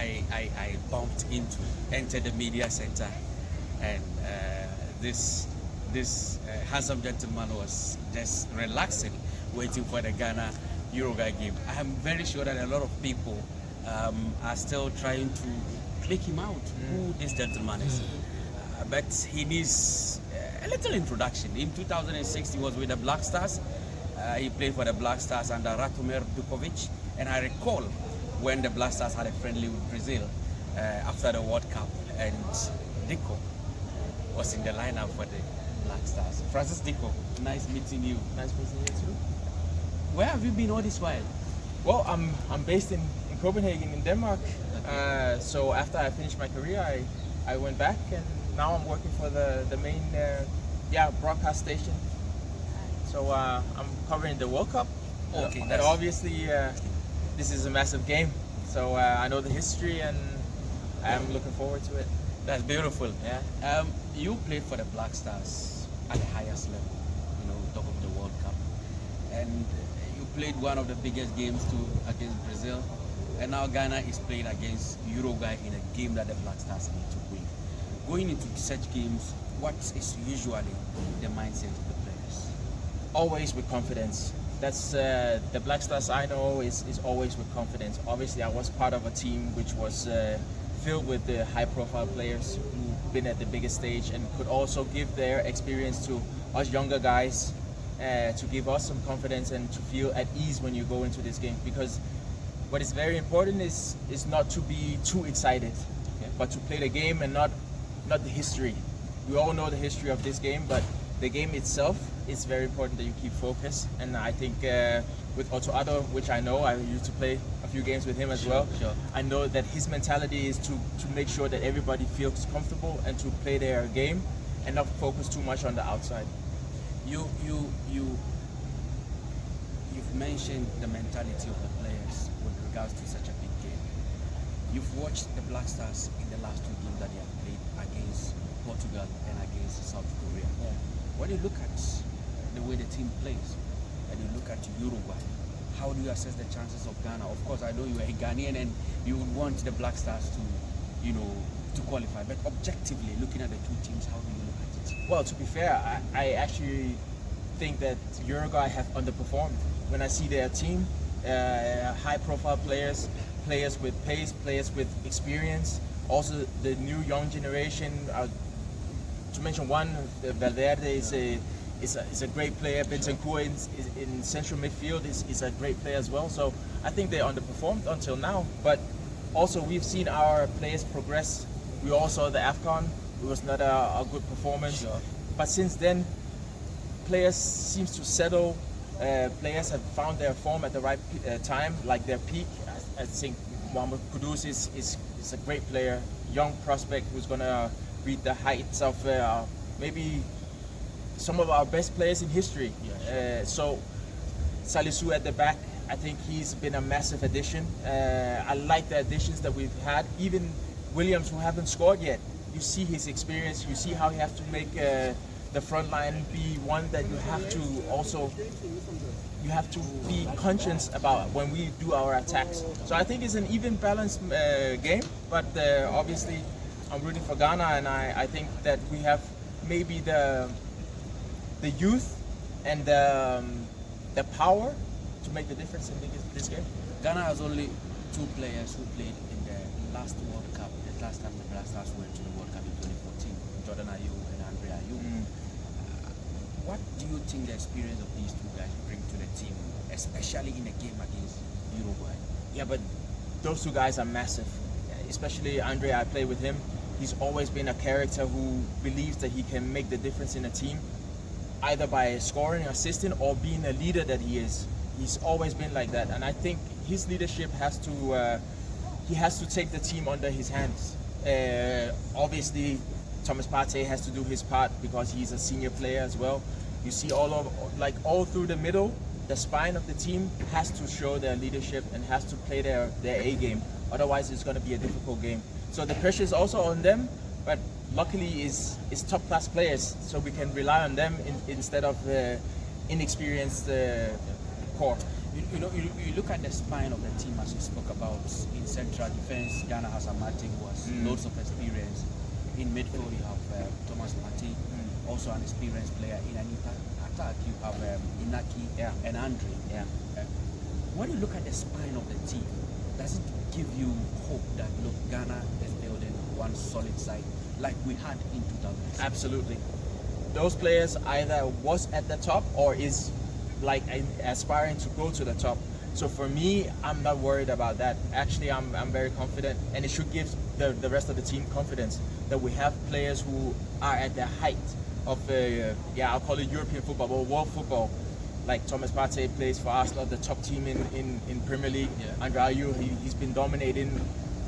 I bumped into, entered the media center, and this handsome gentleman was just relaxing, waiting for the Ghana-Uruguay game. I am very sure that a lot of people are still trying to click him out, who this gentleman is. But he needs a little introduction. In 2006, he was with the Black Stars. He played for the Black Stars under Ratomir Dikovic. And I recall when the Black Stars had a friendly with Brazil after the World Cup, and Dikoh was in the lineup for the Black Stars. Francis Dicoh, nice meeting you. Nice meeting you too. Where have you been all this while? Well, I'm based in Copenhagen in Denmark. So after I finished my career, I went back, and now I'm working for the main broadcast station. So I'm covering the World Cup. Okay, and obviously this is a massive game. So I know the history, and I'm looking forward to it. That's beautiful. Yeah. You played for the Black Stars at the highest level, top of the World Cup, and you played one of the biggest games against Brazil, and now Ghana is playing against Uruguay in a game that the Black Stars need to win. Going into such games, what is usually the mindset of the players? Always with confidence. That's the Black Stars I know is always with confidence. Obviously, I was part of a team which was filled with the high-profile players who've been at the biggest stage and could also give their experience to us younger guys to give us some confidence and to feel at ease when you go into this game. Because what is very important is not to be too excited, but to play the game and not the history. We all know the history of this game, but the game itself, it's very important that you keep focus. And I think with Otto Addo, which I know, I used to play a few games with him as well. Sure. I know that his mentality is to make sure that everybody feels comfortable and to play their game and not focus too much on the outside. You've mentioned the mentality of the players with regards to such a big game. You've watched the Black Stars in the last two games that they have played against Portugal and against South Korea. Yeah. When you look at the way the team plays, and you look at Uruguay, how do you assess the chances of Ghana? Of course, I know you are a Ghanaian and you would want the Black Stars to qualify, but objectively, looking at the two teams, how do you look at it? Well, to be fair, I actually think that Uruguay have underperformed. When I see their team, high-profile players with pace, players with experience, also the new young generation. To mention one, Valverde is a great player. Bentancur in central midfield is a great player as well. So I think they underperformed until now. But also we've seen our players progress. We all saw the AFCON. It was not a good performance. Sure. But since then, players seems to settle. Players have found their form at the right time, like their peak. I think Mohamed Kudus is a great player, young prospect who's gonna reach the heights of maybe some of our best players in history. So Salisu at the back, I think he's been a massive addition. I like the additions that we've had. Even Williams, who haven't scored yet, you see his experience. You see how he has to make the front line be one that you have to be conscious about when we do our attacks. So I think it's an even balanced game, but obviously I'm rooting for Ghana, and I think that we have maybe the youth and the power to make the difference in this game. Ghana has only two players who played in the last World Cup, the last time the Black Stars went to the World Cup in 2014, Jordan Ayew and Andre Ayew. What do you think the experience of these two guys bring to the team, especially in a game against Uruguay? Yeah, but those two guys are massive. Especially Andre, I play with him. He's always been a character who believes that he can make the difference in a team, either by scoring, assisting, or being a leader that he is. He's always been like that, and I think his leadership has to take the team under his hands. Obviously, Thomas Partey has to do his part because he's a senior player as well. You see all through the middle, the spine of the team has to show their leadership and has to play their A game. Otherwise, it's going to be a difficult game. So the pressure is also on them, but luckily is top class players, so we can rely on them instead of inexperienced core. You look at the spine of the team as you spoke about. In central defense, Ghana has a Martin who has loads of experience. In midfield, you have Thomas Partey, also an experienced player. In an attack, you have Inaki and Andre. When you look at the spine of the team, does it give you hope that look, Ghana is building one solid side like we had in 2006? Absolutely. Those players either was at the top or is like aspiring to go to the top. So for me, I'm not worried about that. Actually, I'm very confident, and it should give the rest of the team confidence that we have players who are at the height of I'll call it European football or world football. Like Thomas Partey plays for Arsenal, the top team in Premier League. Andre Ayew, he's been dominating.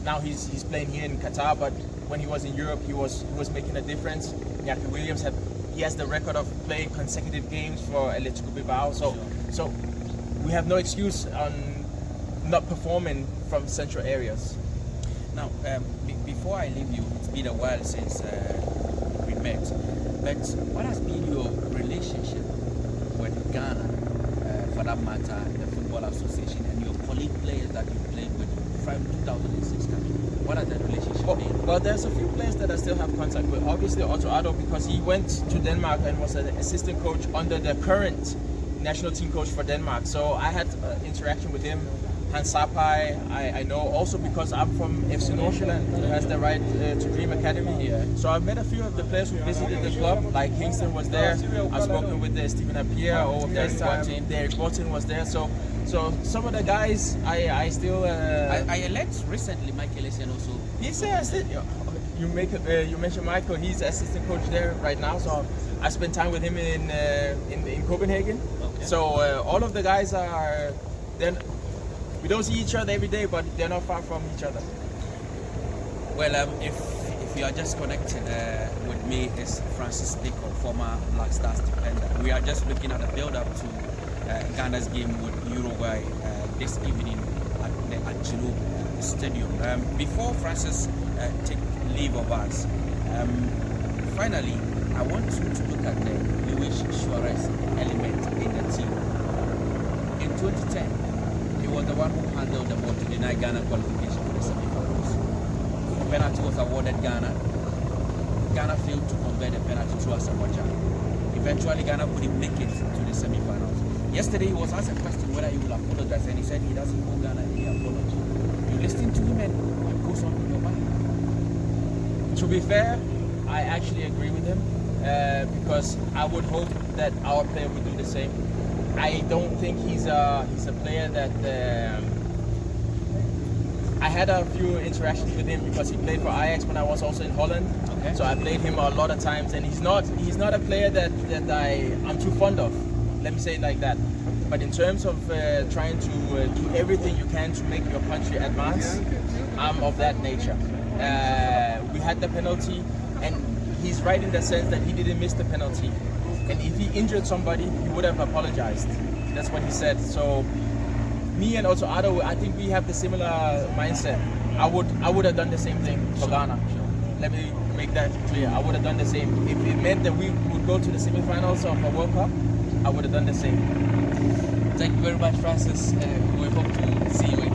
Now he's playing here in Qatar, but when he was in Europe, he was making a difference. Iñaki Williams he has the record of playing consecutive games for Atletico Bilbao. So we have no excuse on not performing from central areas. Now, before I leave you, it's been a while since we met, but what has been your relationship with Ghana, for that matter, the Football Association, and your colleague players that you played with from 2006 coming? What has that relationship been? Well, there's a few players that I still have contact with. Obviously, Otto Addo, because he went to Denmark and was an assistant coach under the current national team coach for Denmark. So I had interaction with him. Hans Sapai, I know also because I'm from FC Nordsjælland, who has the right to Dream Academy. So I've met a few of the players who visited the club, like Kingston was there. I've spoken with Stephen Appiah over FaceTime. Derek Bourton was there. So some of the guys I still. I learned recently Michael Essien also. He's you mentioned Michael. He's assistant coach there right now. So I spent time with him in Copenhagen. Okay. So all of the guys are then. We don't see each other every day, but they're not far from each other. Well, if you are just connected with me, is Francis Dicoh, former Black Stars defender. We are just looking at the build-up to Ghana's game with Uruguay this evening at Dikoh Stadium. Before Francis take leave of us, finally, I want you to look at the Luis Suarez element in the team. In 2010, he was the one who handled the ball to deny Ghana qualification for the semi-finals. A penalty was awarded Ghana. Ghana failed to convert the penalty to Asamoah. Eventually, Ghana couldn't make it to the semi-finals. Yesterday, he was asked a question whether he will apologize, and he said he doesn't owe Ghana any apology. You listen to him, and what goes on in your mind? To be fair, I actually agree with him because I would hope that our player would do the same. I don't think he's a player that I had a few interactions with him because he played for Ajax when I was also in Holland. Okay. So I played him a lot of times, and he's not a player that I'm too fond of. Let me say it like that. But in terms of trying to do everything you can to make your country advance, I'm of that nature. We had the penalty, and he's right in the sense that he didn't miss the penalty. And if he injured somebody, he would have apologized. That's what he said. So me and also Addo, I think we have the similar mindset. I would have done the same thing for Ghana. Let me make that clear. I would have done the same. If it meant that we would go to the semi-finals of a World Cup, I would have done the same. Thank you very much, Francis. We hope to see you again.